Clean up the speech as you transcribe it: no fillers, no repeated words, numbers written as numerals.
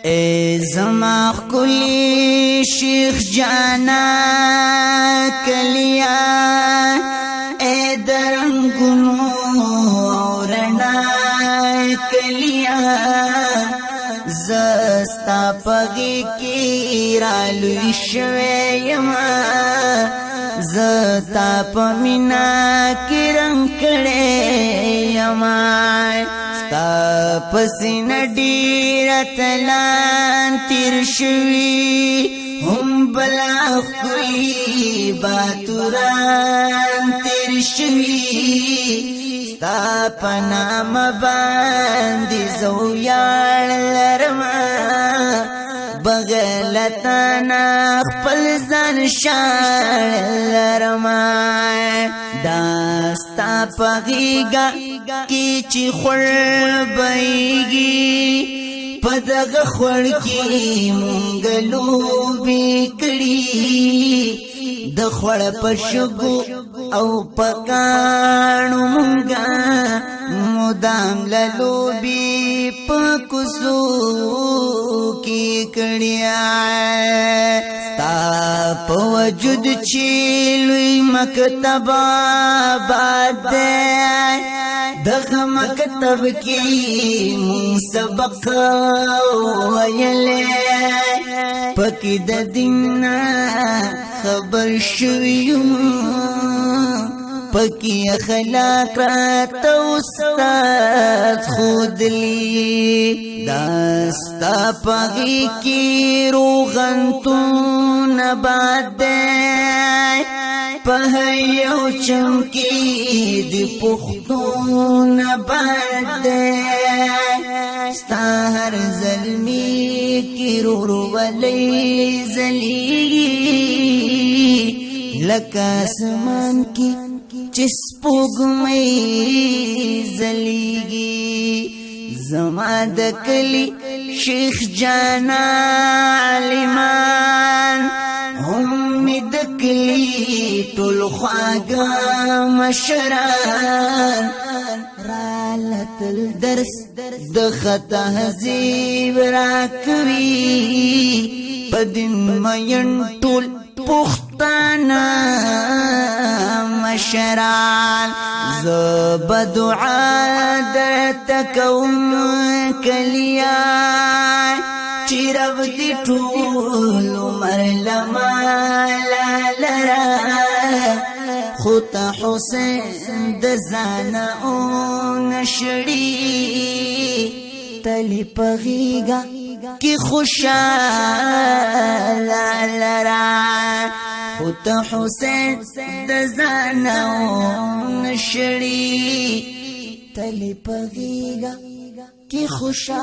اے زما کلی شیخ جانہ کلیا اے درنگنو رنا کلیا زستا پغی کی رالوی شویما زتا پمینا کی رنگ کڑے یما ستا پسین ڈیرت لان تیر شوی هم بلا خوی باتوران تیر شوی ستا پنام باندی زویار لرما بغلتانا خپل ځان شاعر لرما داستا پغیگا کی چی خور بیگی پدغ خور کی منگلو بیکڑی د خور پشگو او پکانو منگا مدام للو بی پکسو کی کڑیا ستا پوجود چیلوی مکتب آباد دغ مکتب کی من سبق ویلے پکی د دین خبر شویم پکی اخلاق رات استاد خود لی داستا پغی کی روغنتون باد پہیو چمکی دی پختون باد ستا ہر ظلمی کی رو ولی زلیگی لکا سمان کی چسپوگ مئی زلیگی زما دکلی شیخ جانہ علیمان هم دکلی طول خواگا مشران رالت الدرس دخط حزیب راکوی پدن مین طول پختانا مشران زب دعا درتکم کلیا چی رب دی طول عمر لما لرا خطا حسین دزانا اون شڑی تلی پغیگا کی خوشا لرا خطا حسین دزانا اون شڑی تلی پغیگا کی خوشا